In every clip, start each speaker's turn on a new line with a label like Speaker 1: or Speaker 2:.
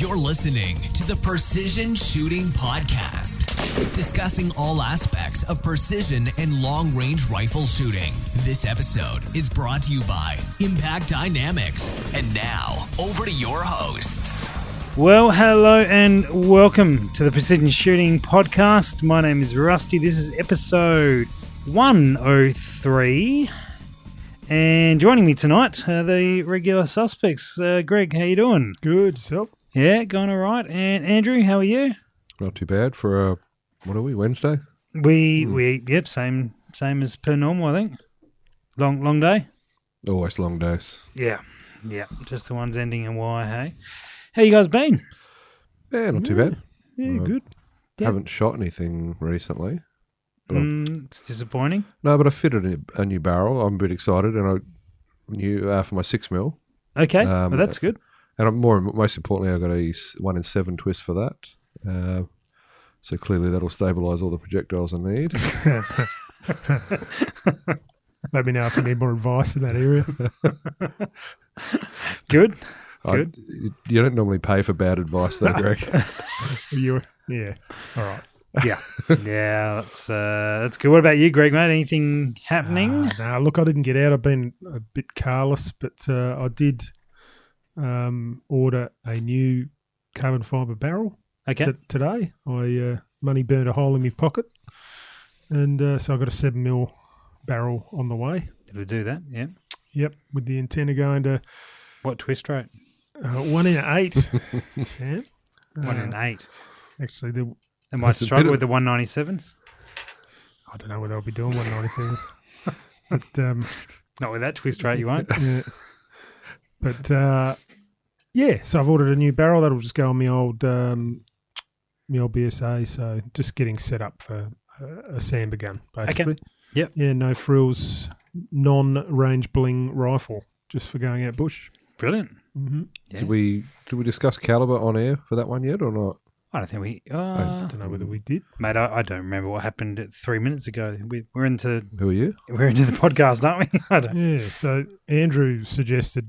Speaker 1: You're listening to the Precision Shooting Podcast, discussing all aspects of precision and long-range rifle shooting. This episode is brought to you by Impact Dynamics. And now, over to your hosts.
Speaker 2: Well, hello and welcome to the Precision Shooting Podcast. My name is Rusty. This is episode 103. And joining me tonight are the regular suspects. Greg, how you doing?
Speaker 3: Good, yourself?
Speaker 2: Yeah, going all right. And Andrew, how are you?
Speaker 4: Not too bad for what are we, Wednesday?
Speaker 2: Yep, same as per normal, I think. Long day?
Speaker 4: Always long days.
Speaker 2: Yeah, just the ones ending in Y, hey? How you guys been?
Speaker 4: Yeah, not too bad.
Speaker 3: Yeah, good.
Speaker 4: Haven't shot anything recently.
Speaker 2: It's disappointing.
Speaker 4: No, but I fitted a new barrel. I'm a bit excited, and I new for my 6mm.
Speaker 2: Okay, well, that's good.
Speaker 4: And most importantly, I got a 1-in-7 twist for that. So clearly that'll stabilise all the projectiles I need.
Speaker 3: Let me know if you need more advice in that area.
Speaker 2: Good.
Speaker 4: You don't normally pay for bad advice, though, Greg.
Speaker 3: Yeah. All right.
Speaker 2: Yeah, that's good. What about you, Greg, mate? Anything happening?
Speaker 3: No, look, I didn't get out. I've been a bit careless, but I did order a new carbon fibre barrel today. Money burned a hole in my pocket, and so I got a 7mm barrel on the way.
Speaker 2: Did we do that? Yeah.
Speaker 3: Yep, with the antenna going to...
Speaker 2: What twist rate?
Speaker 3: 1 in 8, Sam.
Speaker 2: 1 in 8.
Speaker 3: Actually,
Speaker 2: They might struggle with the 197s.
Speaker 3: I don't know whether I'll be doing 197s. But
Speaker 2: not with that twist rate, you won't.
Speaker 3: Yeah. But so I've ordered a new barrel that'll just go on my old BSA. So just getting set up for a Samba gun, basically.
Speaker 2: Okay. Yep.
Speaker 3: Yeah, no frills, non-range bling rifle, just for going out bush.
Speaker 2: Brilliant.
Speaker 3: Mm-hmm.
Speaker 2: Yeah.
Speaker 4: Did we discuss caliber on air for that one yet or not?
Speaker 2: I don't think we...
Speaker 3: I don't know whether we did.
Speaker 2: Mate, I don't remember what happened 3 minutes ago. We're into...
Speaker 4: Who are you?
Speaker 2: We're into the podcast, aren't we?
Speaker 3: Yeah, so Andrew suggested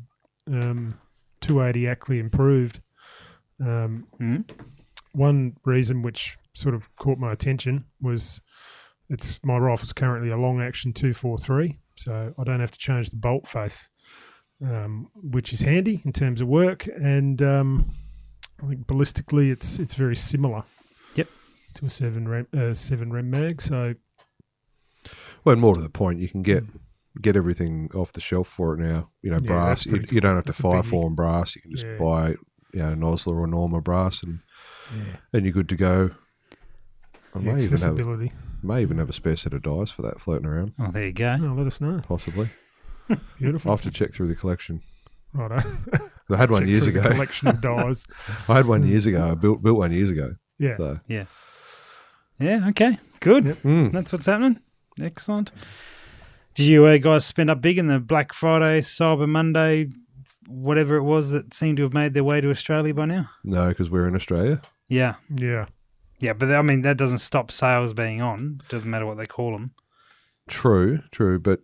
Speaker 3: 280 Ackley improved. One reason which sort of caught my attention was my rifle's currently a long action 243, so I don't have to change the bolt face, which is handy in terms of work, and I think ballistically it's very similar.
Speaker 2: Yep. To
Speaker 3: a 7 rem mag. So,
Speaker 4: well, more to the point, you can get everything off the shelf for it now. You know, brass. You don't have to fire form brass. You can just buy, Nosler or Norma brass, and you're good to go.
Speaker 3: Accessibility.
Speaker 4: May even have a spare set of dies for that floating around.
Speaker 2: Oh, there you go.
Speaker 3: Oh, let us know.
Speaker 4: Possibly.
Speaker 3: Beautiful.
Speaker 4: I'll have to check through the collection.
Speaker 3: Righto.
Speaker 4: I had one years ago.
Speaker 3: Collection of dies.
Speaker 4: I had one years ago. I built one years ago.
Speaker 3: Yeah.
Speaker 4: So.
Speaker 2: Yeah. Yeah. Okay. Good.
Speaker 3: Yep.
Speaker 2: That's what's happening. Excellent. Did you guys spend up big in the Black Friday, Cyber Monday, whatever it was that seemed to have made their way to Australia by now?
Speaker 4: No, because we're in Australia.
Speaker 2: Yeah.
Speaker 3: Yeah.
Speaker 2: Yeah, but I mean that doesn't stop sales being on. Doesn't matter what they call them.
Speaker 4: True, but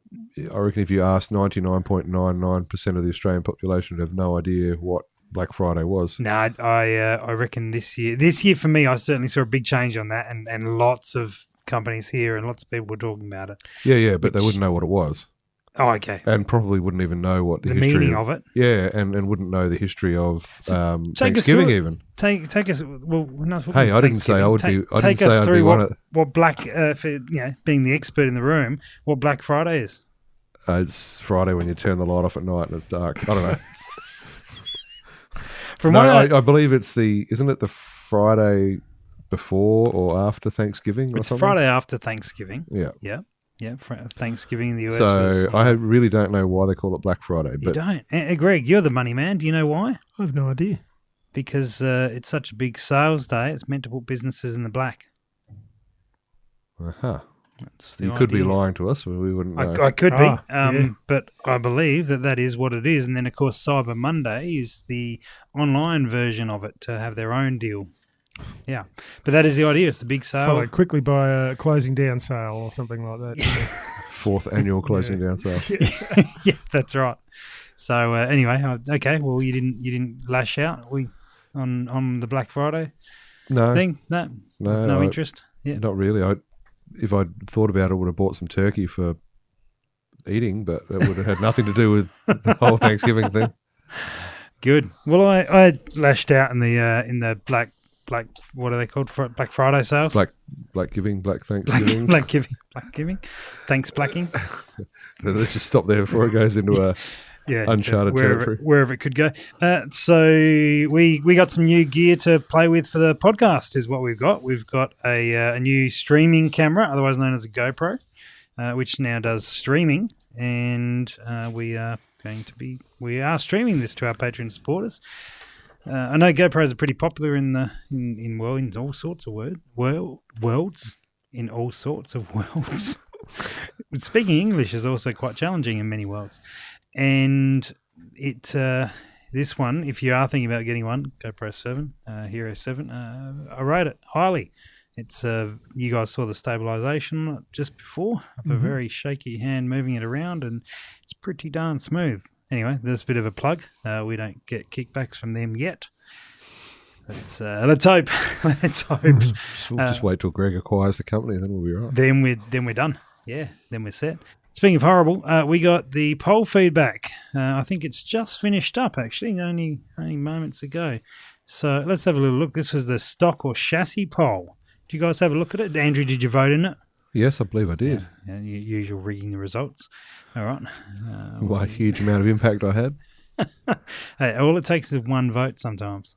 Speaker 4: I reckon if you asked 99.99% of the Australian population, would have no idea what Black Friday was.
Speaker 2: No, I reckon this year for me, I certainly saw a big change on that, and lots of companies here and lots of people were talking about it.
Speaker 4: Yeah, but they wouldn't know what it was.
Speaker 2: Oh, okay.
Speaker 4: And probably wouldn't even know what the history
Speaker 2: meaning of it.
Speaker 4: Yeah, and wouldn't know the history of Thanksgiving even.
Speaker 2: Take us. Well, no,
Speaker 4: hey, I didn't say I would be. I didn't say I'd be one of.
Speaker 2: What Black, for being the expert in the room, what Black Friday is?
Speaker 4: It's Friday when you turn the light off at night and it's dark. I don't know. I believe it's isn't it the Friday before or after Thanksgiving? Or
Speaker 2: it's
Speaker 4: something?
Speaker 2: Friday after Thanksgiving.
Speaker 4: Yeah.
Speaker 2: Yeah, Thanksgiving in the US.
Speaker 4: So I really don't know why they call it Black Friday. But
Speaker 2: you don't. Greg, you're the money man. Do you know why?
Speaker 3: I have no idea.
Speaker 2: Because it's such a big sales day, it's meant to put businesses in the black.
Speaker 4: Uh-huh.
Speaker 2: That's the
Speaker 4: you
Speaker 2: idea.
Speaker 4: could be lying to us. We wouldn't know.
Speaker 2: I could be, but I believe that is what it is. And then, of course, Cyber Monday is the online version of it to have their own deal. Yeah, but that is the idea. It's the big sale.
Speaker 3: Followed quickly by a closing down sale or something like that.
Speaker 4: Fourth annual closing down sale.
Speaker 2: Yeah, that's right. So anyway, okay. Well, you didn't lash out. on the Black Friday
Speaker 4: No,
Speaker 2: thing? No interest. Yeah,
Speaker 4: not really. If I'd thought about it, I would have bought some turkey for eating, but it would have had nothing to do with the whole Thanksgiving thing.
Speaker 2: Good. Well, I lashed out in the black what are they called? Black Friday sales.
Speaker 4: Black Thanksgiving.
Speaker 2: Black giving. Thanks blacking.
Speaker 4: Let's just stop there before it goes into uncharted territory.
Speaker 2: Wherever it could go. So we got some new gear to play with for the podcast is what we've got. We've got a new streaming camera, otherwise known as a GoPro, which now does streaming, and we are streaming this to our Patreon supporters. I know GoPros are pretty popular in all sorts of worlds. In all sorts of worlds. Speaking English is also quite challenging in many worlds. And this one, if you are thinking about getting one, GoPro 7, Hero 7, I rate it highly. It's you guys saw the stabilization just before of a very shaky hand moving it around, and it's pretty darn smooth. Anyway, there's a bit of a plug. We don't get kickbacks from them yet. Let's hope. Let's hope.
Speaker 4: We'll just wait till Greg acquires the company, then we'll be right.
Speaker 2: Then we're done. Yeah, then we're set. Speaking of horrible, we got the poll feedback. I think it's just finished up, actually, only moments ago. So let's have a little look. This was the stock or chassis poll. Did you guys have a look at it? Andrew, did you vote in it?
Speaker 4: Yes, I believe I did.
Speaker 2: Yeah, usual rigging the results. All right.
Speaker 4: What a huge amount of impact I had.
Speaker 2: Hey, all it takes is one vote sometimes.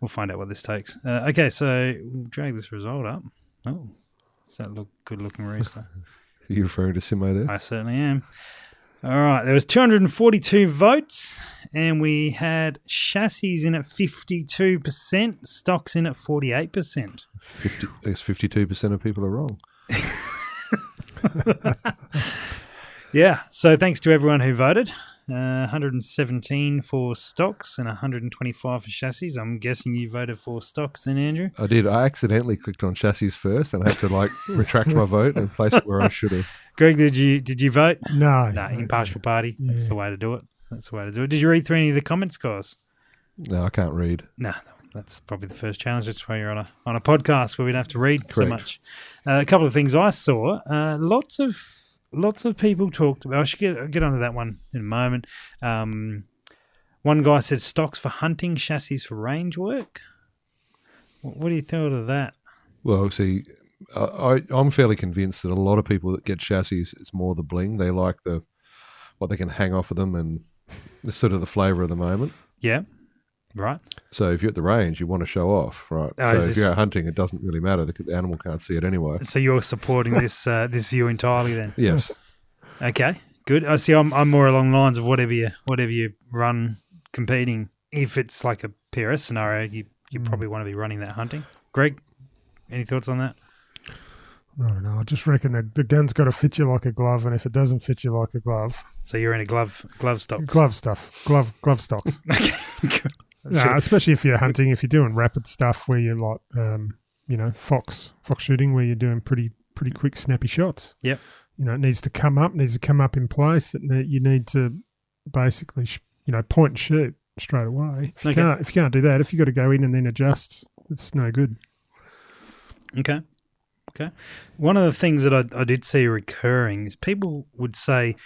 Speaker 2: We'll find out what this takes. Okay, so we'll drag this result up. Oh, does that look good-looking rooster?
Speaker 4: Are you referring to Simo there?
Speaker 2: I certainly am. All right, there was 242 votes, and we had chassis in at 52%, stocks in at 48%.
Speaker 4: 52% of people are wrong.
Speaker 2: Yeah, so thanks to everyone who voted. 117 for stocks and 125 for chassis. I'm guessing you voted for stocks then, Andrew?
Speaker 4: I did. I accidentally clicked on chassis first and I had to retract my vote and place it where I should have.
Speaker 2: Greg, did you vote?
Speaker 3: No.
Speaker 2: Impartial party. Yeah. That's the way to do it. Did you read through any of the comment scores?
Speaker 4: No, I can't read.
Speaker 2: No, that's probably the first challenge. That's why you're on a podcast where we don't have to read
Speaker 4: Correct.
Speaker 2: so much. A couple of things I saw. Lots of people talked about. I should get onto that one in a moment. One guy said stocks for hunting, chassis for range work. What do you think of that?
Speaker 4: Well, see, I'm fairly convinced that a lot of people that get chassis, it's more the bling. They like what they can hang off of them and the sort of the flavour of the moment.
Speaker 2: Yeah, right.
Speaker 4: So if you're at the range, you want to show off, right? So if you're out hunting, it doesn't really matter. The animal can't see it anyway.
Speaker 2: So you're supporting this view entirely then?
Speaker 4: Yes.
Speaker 2: Okay, good. I see. I'm more along the lines of whatever you run competing. If it's like a PRS scenario, you probably want to be running that hunting. Greg, any thoughts on that?
Speaker 3: I don't know. I just reckon that the gun's got to fit you like a glove, and if it doesn't fit you like a glove,
Speaker 2: so you're in a glove stocks.
Speaker 3: Glove stocks.
Speaker 2: Okay.
Speaker 3: No, especially if you're hunting, if you're doing rapid stuff where you're like, fox shooting, where you're doing pretty quick, snappy shots.
Speaker 2: Yep.
Speaker 3: It needs to come up in place. You need to basically, point and shoot straight away. If you can't do that, if you've got to go in and then adjust, it's no good.
Speaker 2: Okay. One of the things that I did see recurring is people would say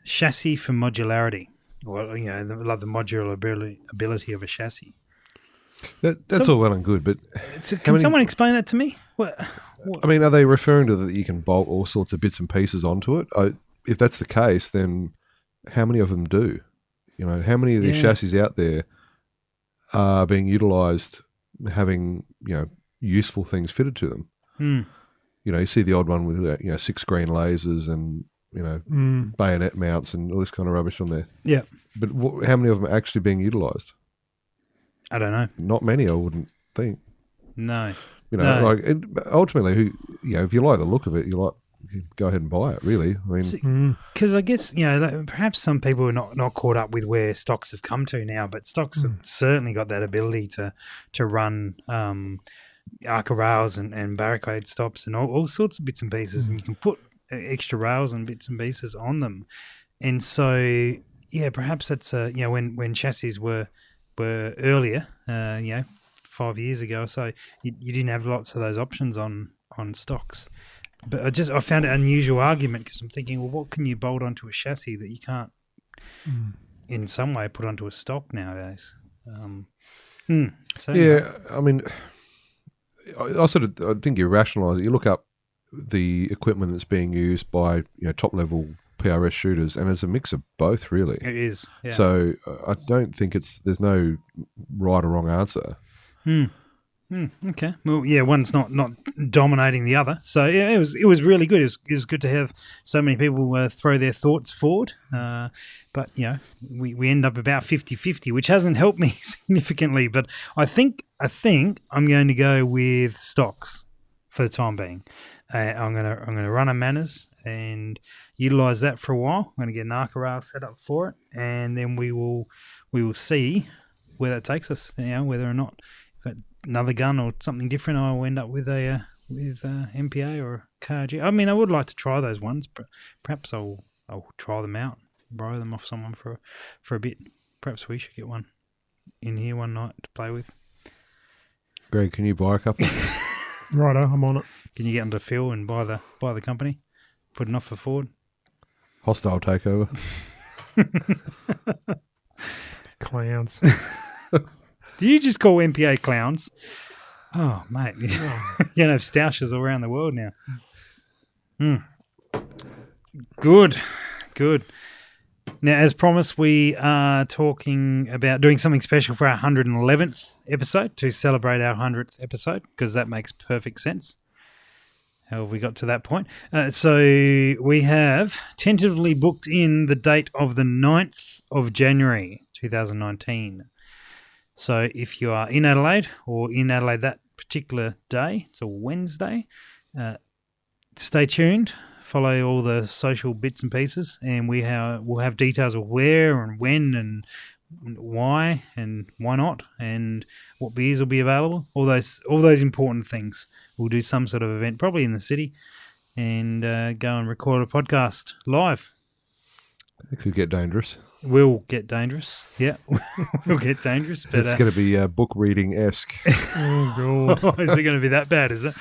Speaker 2: chassis for modularity. Well, they love the modular ability of a chassis.
Speaker 4: That's all well and good, but
Speaker 2: can someone explain that to me? What?
Speaker 4: I mean, are they referring to that you can bolt all sorts of bits and pieces onto it? If that's the case, then how many of them do? How many of these chassis out there are being utilised, having useful things fitted to them? You see the odd one with 6 green lasers and bayonet mounts and all this kind of rubbish on there.
Speaker 2: Yeah,
Speaker 4: but how many of them are actually being utilised?
Speaker 2: I don't know.
Speaker 4: Not many, I wouldn't think.
Speaker 2: No.
Speaker 4: Ultimately, if you like the look of it, you go ahead and buy it, really. I mean,
Speaker 2: because I guess, perhaps some people are not caught up with where stocks have come to now, but stocks have certainly got that ability to run Arca rails and barricade stops and all sorts of bits and pieces, and you can put extra rails and bits and pieces on them. And so, perhaps that's, when chassis were were earlier, 5 years ago or so, you didn't have lots of those options on stocks. But I found it an unusual argument because I'm thinking, well, what can you bolt onto a chassis that you can't, in some way, put onto a stock nowadays?
Speaker 4: I mean, I think you rationalise it. You look up the equipment that's being used by top level PRS shooters, and it's a mix of both, really.
Speaker 2: It is. Yeah.
Speaker 4: So I don't think there's no right or wrong answer.
Speaker 2: Okay. Well, yeah, one's not dominating the other. So yeah, it was really good. It was good to have so many people throw their thoughts forward. But we end up about 50-50, which hasn't helped me significantly. But I think I'm going to go with stocks for the time being. I'm gonna run a Manners and utilize that for a while. I'm going to get an Arca rail set up for it, and then we will see where that takes us. Whether or not another gun or something different, I will end up with a MPA or a KRG. I mean, I would like to try those ones. Perhaps I'll try them out, borrow them off someone for a bit. Perhaps we should get one in here one night to play with.
Speaker 4: Greg, can you buy a couple?
Speaker 3: Righto, I'm on it.
Speaker 2: Can you get onto Phil and buy the company, put an offer forward?
Speaker 4: Hostile takeover.
Speaker 3: Clowns.
Speaker 2: Do you just call MPA clowns? Oh, mate. You're going to have stoushes all around the world now. Good. Now, as promised, we are talking about doing something special for our 111th episode to celebrate our 100th episode, because that makes perfect sense. How have we got to that point? So we have tentatively booked in the date of the 9th of January 2019. So if you are in Adelaide or in Adelaide that particular day, it's a Wednesday, stay tuned, follow all the social bits and pieces, and we'll have details of where and when and why and why not, and what beers will be available, all those important things. We'll do some sort of event, probably in the city, and go and record a podcast live.
Speaker 4: It could get dangerous.
Speaker 2: Will get dangerous. Yeah, we'll get dangerous. But,
Speaker 4: it's going to be book reading-esque.
Speaker 2: Oh, God. Is it going to be that bad, is it?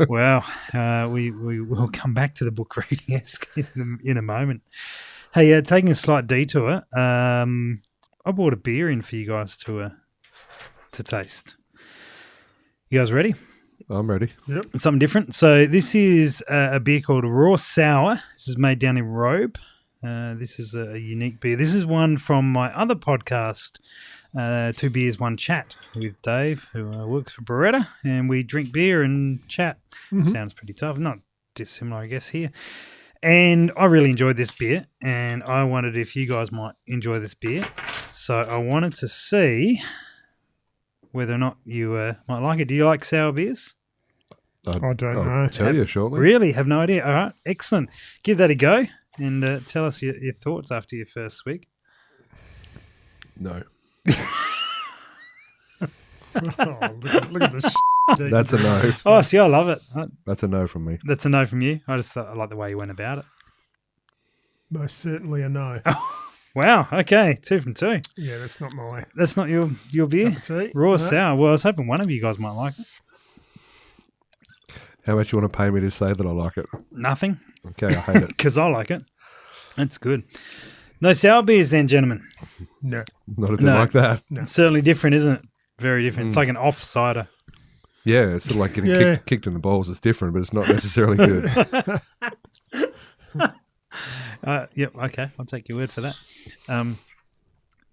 Speaker 2: Well, we will come back to the book reading-esque in a moment. Hey, taking a slight detour, I bought a beer in for you guys to taste. You guys ready?
Speaker 4: I'm ready.
Speaker 3: Yep.
Speaker 2: Something different. So this is a beer called Raw Sour. This is made down in Robe. This is a unique beer. This is one from my other podcast, Two Beers, One Chat, with Dave, who works for Beretta, and we drink beer and chat. Mm-hmm. Sounds pretty tough. Not dissimilar, I guess, here. And I really enjoyed this beer, and I wondered if you guys might enjoy this beer. So I wanted to see whether or not you might like it. Do you like sour beers?
Speaker 3: I don't know.
Speaker 4: I'll tell you shortly.
Speaker 2: Really? Have no idea. All right. Excellent. Give that a go and tell us your thoughts after your first swig.
Speaker 4: No.
Speaker 3: Look at this.
Speaker 4: That's a no.
Speaker 2: Oh, see, I love it.
Speaker 4: That's a no from me.
Speaker 2: That's a no from you. I like the way you went about it.
Speaker 3: Most certainly a no.
Speaker 2: Wow. Okay. 2 from 2.
Speaker 3: Yeah, that's not my.
Speaker 2: That's not your beer. Raw sour. Well, I was hoping one of you guys might like it.
Speaker 4: How much you want to pay me to say that I like it?
Speaker 2: Nothing.
Speaker 4: Okay, I hate it.
Speaker 2: Because I like it. That's good. No sour beers then, gentlemen?
Speaker 3: No.
Speaker 4: Not a thing like that.
Speaker 2: No. It's certainly different, isn't it? Very different. It's like an off cider.
Speaker 4: Yeah, it's sort of like getting kicked in the balls. It's different, but it's not necessarily good.
Speaker 2: Yep, okay. I'll take your word for that. All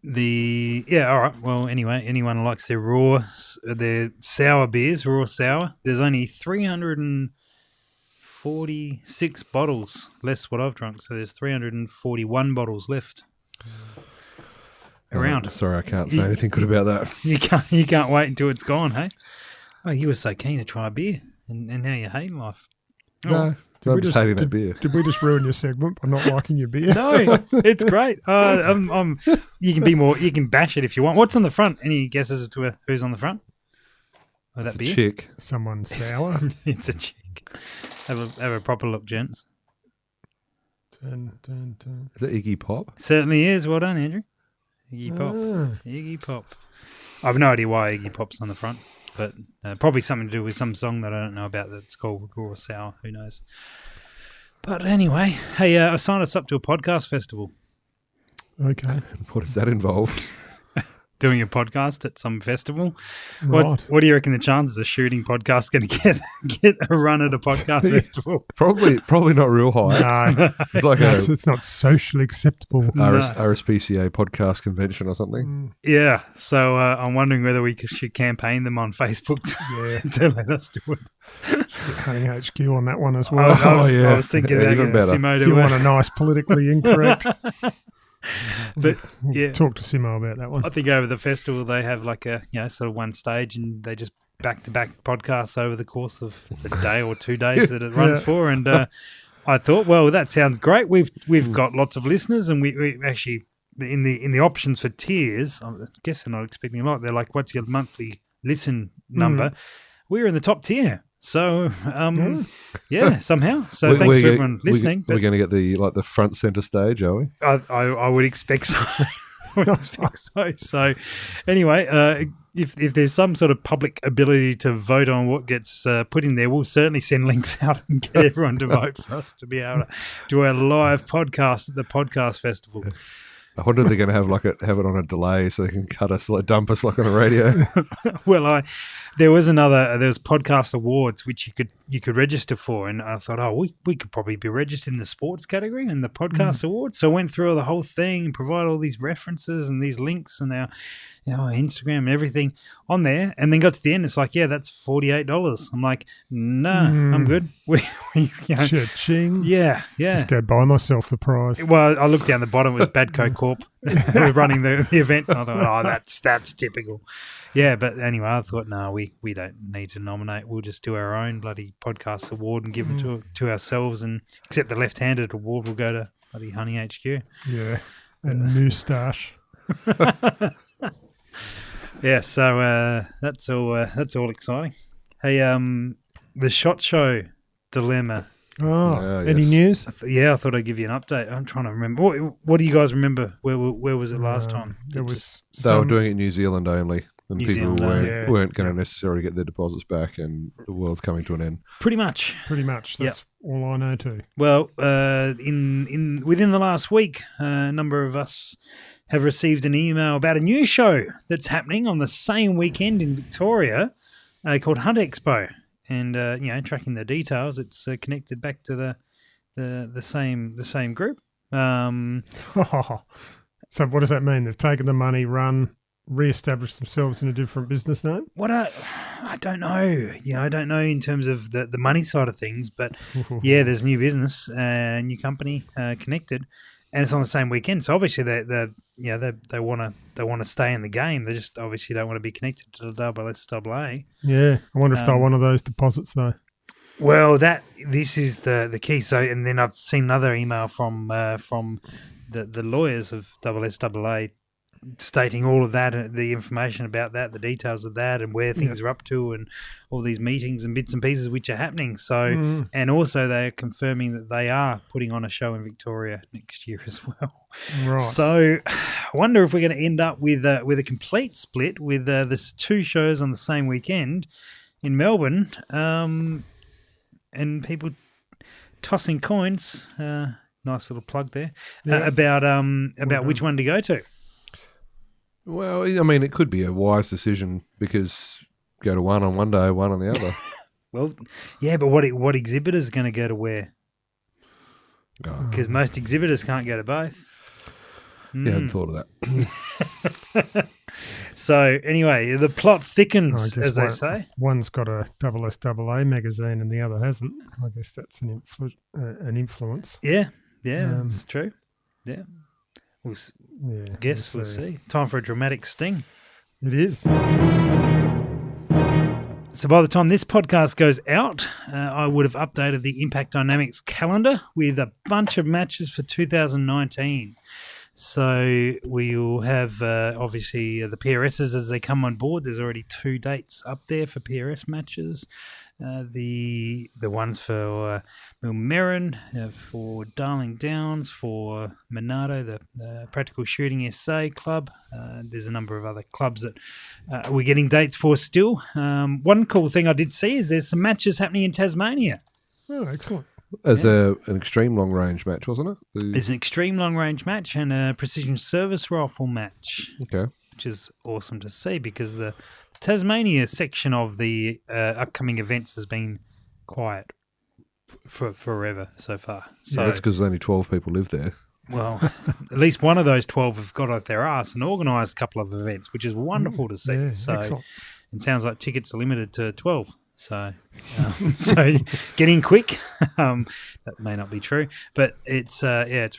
Speaker 2: right. Well, anyway, anyone who likes their sour beers, raw sour, there's only 346 bottles, less what I've drunk. So there's 341 bottles left around.
Speaker 4: Sorry, I can't say anything good about that.
Speaker 2: You can't wait until it's gone, hey? Oh, you were so keen to try a beer, and now you're hating life.
Speaker 4: No, I'm just hating that beer.
Speaker 3: Did we just ruin your segment by not liking your beer?
Speaker 2: No, it's great. You can bash it if you want. What's on the front? Any guesses as to who's on the front? Oh, that beer?
Speaker 4: Chick.
Speaker 3: Someone sour.
Speaker 2: It's a chick. Have a proper look, gents.
Speaker 3: Turn.
Speaker 4: Is that Iggy Pop?
Speaker 2: Certainly is. Well done, Andrew. Iggy Pop. Iggy Pop. I have no idea why Iggy Pop's on the front, but probably something to do with some song that I don't know about that's called Raw Sour. Who knows? But anyway, hey, I signed us up to a podcast festival.
Speaker 3: Okay.
Speaker 4: What does that involve?
Speaker 2: Doing a podcast at some festival.
Speaker 3: Right.
Speaker 2: What do you reckon the chances of shooting podcast going to get a run at a podcast festival?
Speaker 4: Probably not real high.
Speaker 3: No,
Speaker 4: It's like
Speaker 3: it's not socially acceptable.
Speaker 4: RSPCA podcast convention or something.
Speaker 2: Yeah, so I'm wondering whether we should campaign them on Facebook to let us do it.
Speaker 3: Should get Hunting HQ on that one as well.
Speaker 2: I was thinking that
Speaker 4: even better.
Speaker 3: If you want a nice politically incorrect.
Speaker 2: But
Speaker 3: we'll talk to Simo about that one.
Speaker 2: I think over the festival they have like a sort of one stage, and they just back-to-back podcasts over the course of the day or 2 days that it runs for. And I thought, well, that sounds great. We've got lots of listeners, and we actually in the options for tiers. I guess they're not expecting a lot. They're like, what's your monthly listen number? We're in the top tier. So, somehow. So thanks for everyone listening.
Speaker 4: We're going to get the front center stage, are we?
Speaker 2: I would expect so. So, anyway, if there's some sort of public ability to vote on what gets put in there, we'll certainly send links out and get everyone to vote for us to be able to do a live podcast at the podcast festival.
Speaker 4: I wonder if they're going to have it on a delay so they can dump us like on a radio.
Speaker 2: Well, there was podcast awards which you could register for, and I thought, we could probably be registered in the sports category in the podcast awards. So I went through the whole thing and provided all these references and these links and our Instagram and everything on there, and then got to the end. It's like, that's $48. I'm like, nah, I'm good.
Speaker 3: Cha-ching.
Speaker 2: Yeah.
Speaker 3: Just go buy myself the prize.
Speaker 2: Well, I looked down the bottom. It was Badco Corp who were running the event. And I thought, that's typical. Yeah, but anyway, I thought, no, we don't need to nominate. We'll just do our own bloody podcast award and give it to ourselves. And except the left-handed award will go to bloody Honey HQ.
Speaker 3: Yeah, and moustache.
Speaker 2: Yeah, so that's all exciting. Hey, the SHOT Show dilemma.
Speaker 3: Any news?
Speaker 2: I thought I'd give you an update. I'm trying to remember. What do you guys remember? Where was it last time?
Speaker 3: They were
Speaker 4: doing it in New Zealand only, and people weren't going to necessarily get their deposits back, and the world's coming to an end.
Speaker 2: Pretty much.
Speaker 3: That's all I know too.
Speaker 2: Well, within the last week, a number of us have received an email about a new show that's happening on the same weekend in Victoria called Hunt Expo. And, tracking the details, it's connected back to the same group.
Speaker 3: So what does that mean? They've taken the money, re-established themselves in a different business name?
Speaker 2: I don't know. I don't know in terms of the money side of things, but there's new business, new company connected. And it's on the same weekend, so obviously they want to stay in the game. They just obviously don't want to be connected to the SSAA.
Speaker 3: Yeah, I wonder if they're one of those deposits though.
Speaker 2: Well, this is the key. So, and then I've seen another email from the lawyers of SSAA stating all of that, the information about that, the details of that, and where things are up to, and all these meetings and bits and pieces which are happening. So, and also they are confirming that they are putting on a show in Victoria next year as well.
Speaker 3: Right.
Speaker 2: So, I wonder if we're going to end up with a complete split with this two shows on the same weekend in Melbourne, and people tossing coins. Nice little plug there about which one to go to.
Speaker 4: Well, I mean, it could be a wise decision because go to one on one day, one on the other.
Speaker 2: Well, yeah, but what exhibitor is going to go to where? Because most exhibitors can't go to both.
Speaker 4: Yeah, I hadn't thought of that.
Speaker 2: So, anyway, the plot thickens, as they say.
Speaker 3: One's got a SSAA magazine and the other hasn't. I guess that's an influence.
Speaker 2: Yeah, that's true. Yeah. We'll see. Time for a dramatic sting.
Speaker 3: It is.
Speaker 2: So by the time this podcast goes out, I would have updated the Impact Dynamics calendar with a bunch of matches for 2019. So we'll have, obviously, the PRSs as they come on board. There's already 2 dates up there for PRS matches. The ones for Millmerran, for Darling Downs, for Monado, the Practical Shooting SA Club. There's a number of other clubs that we're getting dates for still. One cool thing I did see is there's some matches happening in Tasmania.
Speaker 3: Oh, excellent.
Speaker 4: As an extreme long range match, wasn't it?
Speaker 2: There's an extreme long range match and a precision service rifle match.
Speaker 4: Okay.
Speaker 2: Which is awesome to see because the Tasmania section of the upcoming events has been quiet for forever so far. So
Speaker 4: that's because only 12 people live there.
Speaker 2: Well, at least one of those 12 have got off their arse and organised a couple of events, which is wonderful to see.
Speaker 3: Yeah,
Speaker 2: so
Speaker 3: excellent.
Speaker 2: it sounds like tickets are limited to 12. So get in quick. That may not be true, but it's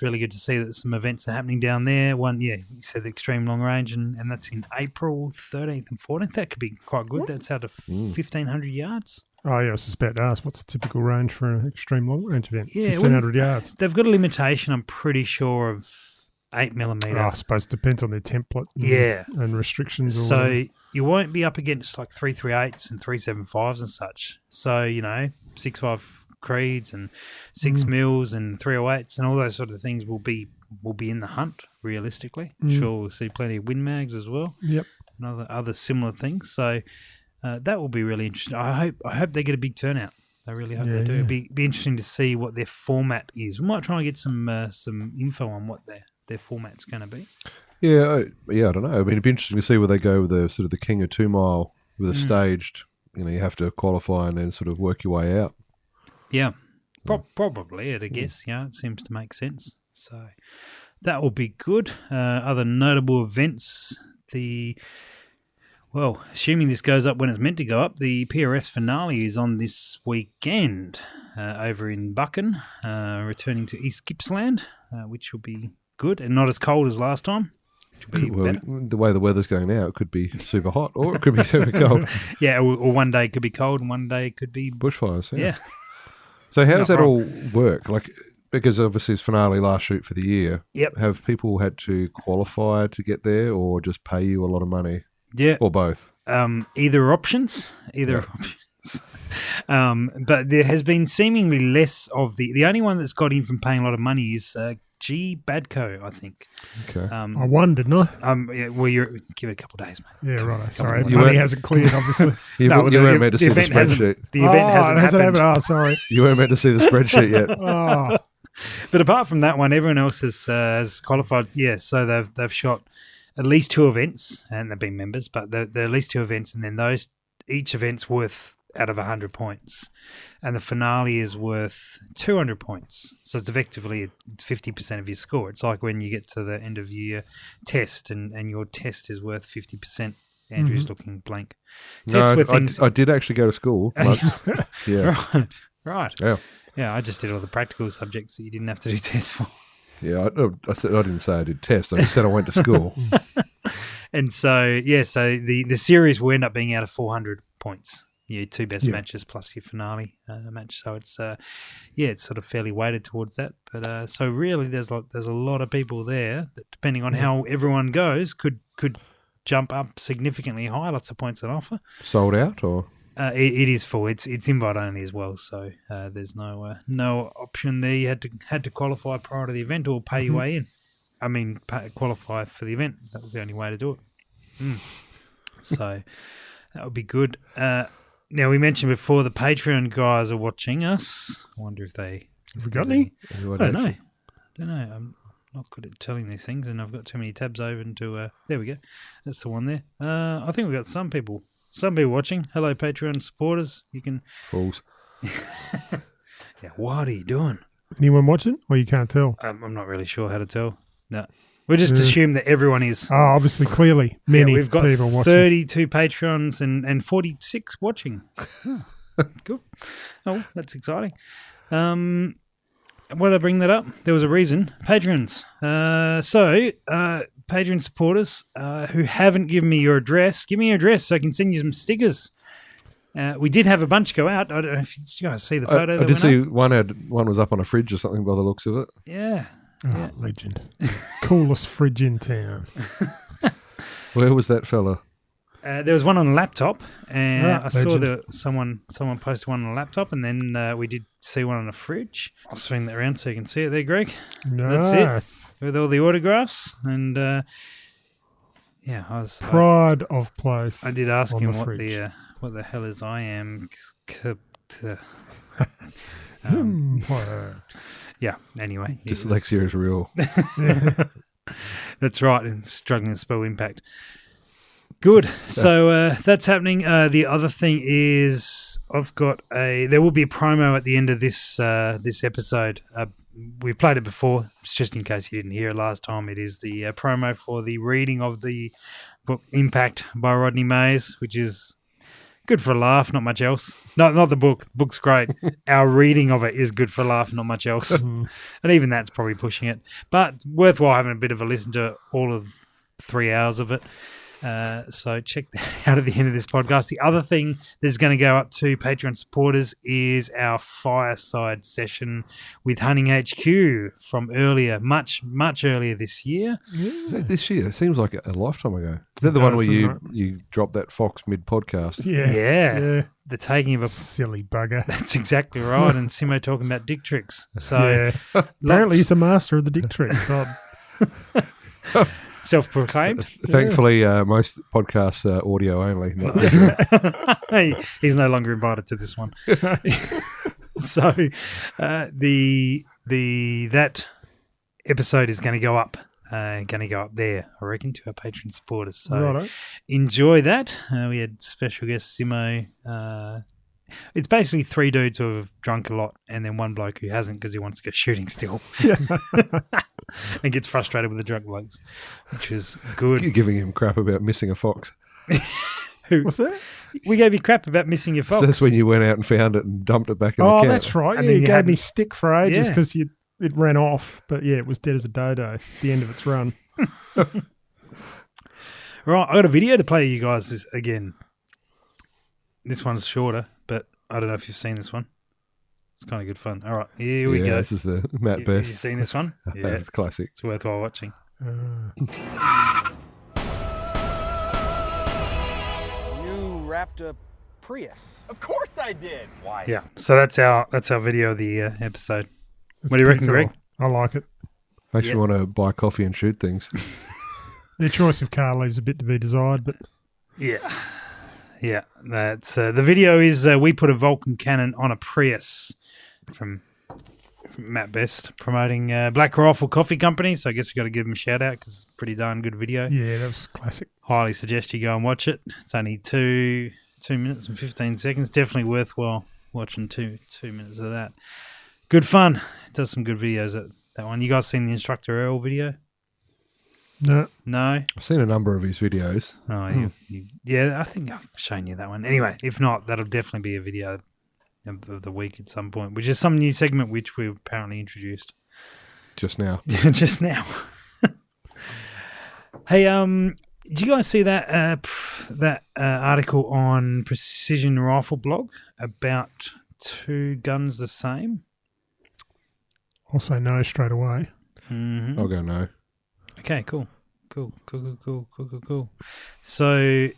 Speaker 2: really good to see that some events are happening down there. One, you said the extreme long range, and that's in April 13th and 14th. That could be quite good. That's out of 1,500 yards.
Speaker 3: Oh, yeah, I was just about to ask, what's the typical range for an extreme long range event?
Speaker 2: Yeah,
Speaker 3: 1,500 yards.
Speaker 2: They've got a limitation, I'm pretty sure, of 8mm.
Speaker 3: I suppose it depends on their template and restrictions.
Speaker 2: So you won't be up against like 338s and 375s and such. So, 6.5 creeds and 6 mils and 308s and all those sort of things will be in the hunt, realistically. Sure, we'll see plenty of Win Mags as well.
Speaker 3: Yep.
Speaker 2: And other similar things. So that will be really interesting. I hope they get a big turnout. I really hope they do. It'd be interesting to see what their format is. We might try and get some info on what their format's going to be.
Speaker 4: Yeah, I don't know. I mean, it'd be interesting to see where they go with the sort of the King of 2 Mile with a staged. You have to qualify and then sort of work your way out.
Speaker 2: Yeah, probably. I guess. Yeah, it seems to make sense. So that will be good. Other notable events. Assuming this goes up when it's meant to go up, the PRS finale is on this weekend over in Buchan, returning to East Gippsland, which will be good and not as cold as last time.
Speaker 4: The way the weather's going now, it could be super hot or it could be super cold.
Speaker 2: Yeah, or one day it could be cold and one day it could be
Speaker 4: bushfires.
Speaker 2: Yeah.
Speaker 4: So how does that all work? Like, because obviously it's finale last shoot for the year.
Speaker 2: Yep.
Speaker 4: Have people had to qualify to get there or just pay you a lot of money?
Speaker 2: Yeah.
Speaker 4: Or both?
Speaker 2: Either options. But there has been seemingly less of the only one that's got in from paying a lot of money is G. Badco, I think.
Speaker 4: Okay.
Speaker 3: I won, didn't I?
Speaker 2: You're give it a couple of days, mate.
Speaker 3: Yeah, right. Sorry, money hasn't cleared, obviously.
Speaker 4: you weren't meant to see the spreadsheet.
Speaker 2: The event hasn't happened.
Speaker 3: Oh, sorry.
Speaker 4: You weren't meant to see the spreadsheet yet.
Speaker 3: Oh.
Speaker 2: But apart from that one, everyone else has qualified. Yeah, so they've shot at least 2 events, and they've been members, but they're at least 2 events, and then each event's worth out of 100 points, and the finale is worth 200 points. So it's effectively 50% of your score. It's like when you get to the end of year test, and your test is worth 50%. Andrew's looking blank.
Speaker 4: No, I did actually go to school. Yeah.
Speaker 2: Right. Yeah, I just did all the practical subjects that you didn't have to do tests for.
Speaker 4: Yeah, I said I didn't say I did tests. I just said I went to school.
Speaker 2: And so the series will end up being out of 400 points. 2 best matches plus your finale match. So it's it's sort of fairly weighted towards that. But so really, there's a lot of people there that, depending on how everyone goes, could jump up significantly high. Lots of points on offer.
Speaker 4: Sold out or?
Speaker 2: It is full. It's invite only as well, so there's no option there. You had to qualify prior to the event or pay your way in. I mean, qualify for the event. That was the only way to do it. So that would be good. Now, we mentioned before the Patreon guys are watching us. I wonder if they
Speaker 3: have we got any?
Speaker 2: I don't know. I'm not good at telling these things, and I've got too many tabs open to. There we go. That's the one there. I think we've got some people. Some people watching. Hello, Patreon supporters. You can...
Speaker 4: Fools.
Speaker 2: Yeah, what are you doing?
Speaker 3: Anyone watching? Or you can't tell?
Speaker 2: I'm not really sure how to tell. No. We just assume that everyone is.
Speaker 3: Oh, obviously, clearly. Many
Speaker 2: we've got
Speaker 3: people watching.
Speaker 2: 32 Patreons and 46 watching. Oh, cool. Oh, that's exciting. Why did I bring that up? There was a reason. Patrons. Patreon supporters who haven't given me your address, give me your address so I can send you some stickers. We did have a bunch go out. I don't know if you guys see the photo.
Speaker 4: I did see one was up on a fridge or something by the looks of it.
Speaker 2: Yeah.
Speaker 3: Oh, legend. Coolest fridge in town.
Speaker 4: Where was that fella?
Speaker 2: There was one on a laptop, and I saw
Speaker 3: legend.
Speaker 2: that someone posted one on a laptop, and then we did see one on a fridge. I'll swing that around so you can see it there, Greg.
Speaker 3: Nice.
Speaker 2: That's it, with all the autographs. And I was
Speaker 3: Pride of place.
Speaker 2: I did ask him
Speaker 3: fridge.
Speaker 2: what the hell is I am. Yeah. Anyway,
Speaker 4: dyslexia is real.
Speaker 2: That's right. And struggling to spell impact. Good. So that's happening. The other thing is there will be a promo at the end of this episode. We've played it before. It's just in case you didn't hear it last time. It is the promo for the reading of the book Impact by Rodney Mays, which is good for a laugh, not much else. Not the book. The book's great. Our reading of it is good for a laugh, not much else. And even that's probably pushing it. But worthwhile having a bit of a listen to all of 3 hours of it. So check that out at the end of this podcast. The other thing that's going to go up to Patreon supporters is our fireside session with Hunting HQ from earlier, much earlier this year.
Speaker 4: Yeah. This year? It seems like a lifetime ago. Is that the one where you dropped that fox mid-podcast?
Speaker 2: Yeah. The taking of a...
Speaker 3: Silly bugger.
Speaker 2: That's exactly right. And Simo talking about dick tricks. So
Speaker 3: apparently he's a master of the dick tricks.
Speaker 2: Self-proclaimed.
Speaker 4: Thankfully, most podcasts are audio only. Not
Speaker 2: He's no longer invited to this one. So that episode is going to go up. There, I reckon, to our patron supporters. So enjoy that. We had special guest Simo. It's basically 3 dudes who have drunk a lot and then one bloke who hasn't because he wants to go shooting still. And gets frustrated with the drunk blokes, which is good.
Speaker 4: You're giving him crap about missing a fox.
Speaker 3: What's that?
Speaker 2: We gave you crap about missing your fox.
Speaker 4: So that's when you went out and found it and dumped it back in the camp.
Speaker 3: Oh, that's right.
Speaker 2: And
Speaker 3: you
Speaker 2: then
Speaker 3: gave me stick for ages because it ran off. But it was dead as a dodo at the end of its run.
Speaker 2: Right, I got a video to play you guys again. This one's shorter, but I don't know if you've seen this one. It's kind of good fun. All right, here we go.
Speaker 4: This is the Matt Best.
Speaker 2: You seen this one? Yeah,
Speaker 4: it's classic.
Speaker 2: It's worthwhile watching.
Speaker 5: You wrapped a Prius.
Speaker 6: Of course I did. Why?
Speaker 2: Yeah, so that's our video of the episode. What do you reckon, Greg?
Speaker 3: I like it.
Speaker 4: Makes you want to buy coffee and shoot things.
Speaker 3: Their choice of car leaves a bit to be desired, but
Speaker 2: yeah. That's the video is we put a Vulcan cannon on a Prius from Matt Best promoting Black Rifle Coffee Company. So I guess we got to give them a shout out because it's a pretty darn good video.
Speaker 3: Yeah, that was classic.
Speaker 2: Highly suggest you go and watch it. It's only 2 minutes and 15 seconds. Definitely worthwhile watching 2 minutes of that. Good fun. It does some good videos at that one. You guys seen the Instructor Earl video?
Speaker 3: No.
Speaker 2: I've
Speaker 4: seen a number of his videos.
Speaker 2: Oh, yeah, I think I've shown you that one. Anyway, if not, that'll definitely be a video of the week at some point, which is some new segment which we apparently introduced.
Speaker 4: Just now.
Speaker 2: Just now. Hey, did you guys see that article on Precision Rifle Blog about 2 guns the same?
Speaker 3: I'll say no straight away.
Speaker 2: Mm-hmm.
Speaker 4: I'll go no.
Speaker 2: Okay, cool. So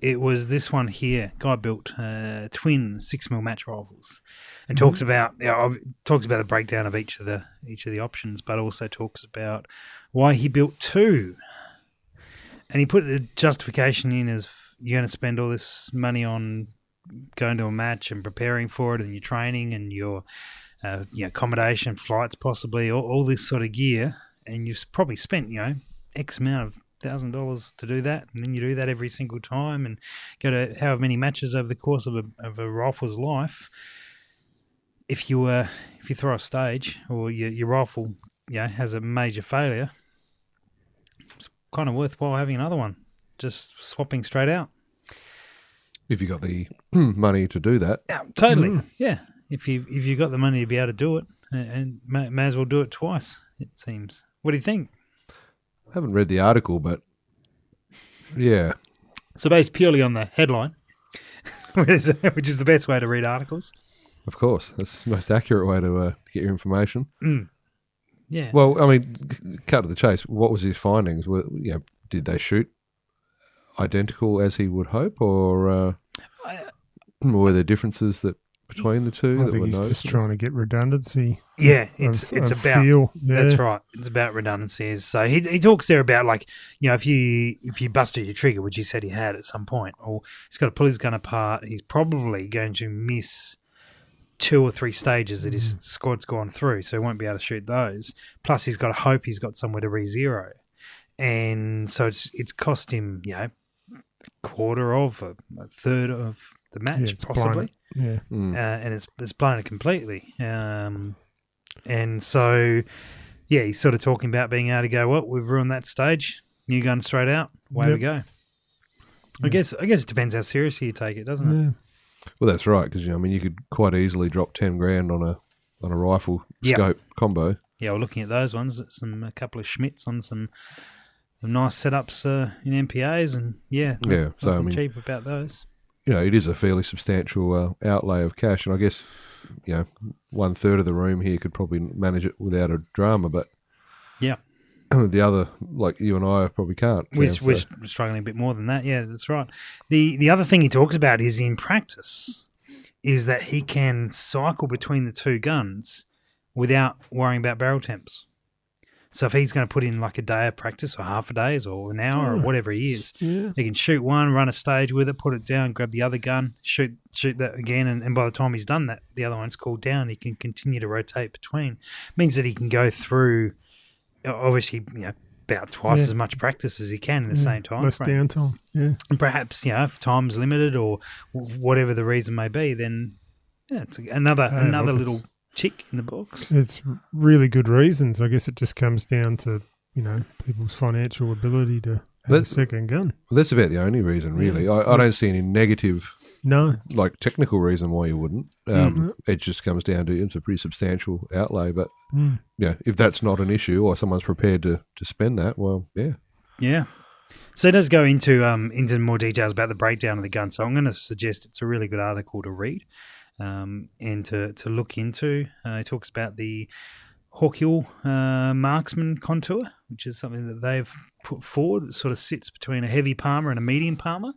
Speaker 2: it was this one here. Guy built twin 6mm match rifles, and talks about the breakdown of each of the options, but also talks about why he built 2. And he put the justification in as you're going to spend all this money on going to a match and preparing for it, and your training and your accommodation, flights, possibly all this sort of gear. And you've probably spent, X amount of $1,000 to do that, and then you do that every single time, and go to however many matches over the course of a rifle's life. If you throw a stage or your rifle, has a major failure, it's kind of worthwhile having another one. Just swapping straight out.
Speaker 4: If you got the money to do that,
Speaker 2: yeah, totally. Yeah, if you got the money to be able to do it, and may as well do it twice. It seems. What do you think?
Speaker 4: I haven't read the article, but yeah.
Speaker 2: So based purely on the headline, which is the best way to read articles.
Speaker 4: Of course, that's the most accurate way to get your information.
Speaker 2: Yeah.
Speaker 4: Well, I mean, cut to the chase. What was his findings? Did they shoot identical as he would hope, or were there differences between the two?
Speaker 3: I think he's just trying to get redundancy.
Speaker 2: Yeah, it's about
Speaker 3: feel. Yeah.
Speaker 2: That's right. It's about redundancies. So he talks there about, like, if you busted your trigger, which he said he had at some point, or he's got to pull his gun apart, he's probably going to miss 2 or 3 stages that his squad's gone through, so he won't be able to shoot those. Plus, he's got to hope he's got somewhere to re-zero, and so it's cost him, a quarter of a third of the match, possibly.
Speaker 3: Yeah,
Speaker 2: and it's blown it completely. And so, he's sort of talking about being able to go, well, we've ruined that stage. New gun straight out, away we go. I guess it depends how seriously you take it, doesn't it?
Speaker 4: Well, that's right, because you could quite easily drop 10 grand on a rifle scope combo.
Speaker 2: Yeah, we're looking at those ones. A couple of Schmitz on some nice setups in MPAs, and nothing cheap about those.
Speaker 4: It is a fairly substantial outlay of cash, and I guess 1/3 of the room here could probably manage it without a drama, but the other, like you and I, probably can't.
Speaker 2: We're struggling a bit more than that. Yeah, that's right. The other thing he talks about is, in practice, is that he can cycle between the two guns without worrying about barrel temps. So if he's going to put in like a day of practice, or half a day, or an hour, or whatever he is, he can shoot one, run a stage with it, put it down, grab the other gun, shoot that again, and by the time he's done that, the other one's cooled down. He can continue to rotate between. Means that he can go through, obviously, about twice as much practice as he can in the same time.
Speaker 3: Less downtime. Yeah,
Speaker 2: and perhaps if time's limited or whatever the reason may be, then it's another little tick in the box.
Speaker 3: It's really good reasons. I guess it just comes down to people's financial ability to have a second gun.
Speaker 4: Well, that's about the only reason, really. I don't see any negative, technical reason why you wouldn't. It just comes down to, it's a pretty substantial outlay. But if that's not an issue, or someone's prepared to spend that, well,
Speaker 2: yeah. So it does go into more details about the breakdown of the gun. So I'm going to suggest it's a really good article to read. And to look into. He talks about the Hawkhill marksman contour, which is something that they've put forward. It sort of sits between a heavy palmer and a medium palmer,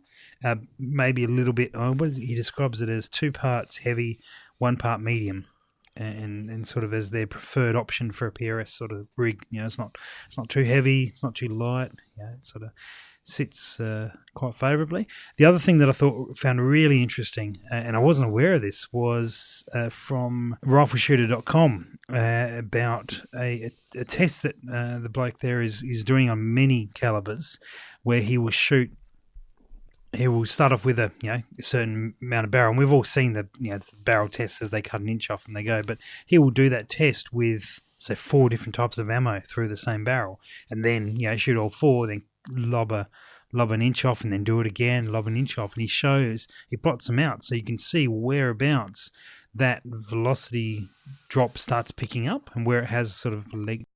Speaker 2: maybe a little bit. He describes it as 2 parts heavy, 1 part medium, and sort of as their preferred option for a PRS sort of rig. It's not too heavy, it's not too light. It sort of sits quite favourably. The other thing that I found really interesting, and I wasn't aware of this, was from rifleshooter.com about a test that the bloke there is doing on many calibers, where he will start off with a certain amount of barrel, and we've all seen the barrel tests as they cut an inch off and they go, but he will do that test with, say, 4 different types of ammo through the same barrel, and then shoot all 4, then lob an inch off, and then do it again, lob an inch off, and he plots them out so you can see whereabouts that velocity drop starts picking up and where it has sort of leg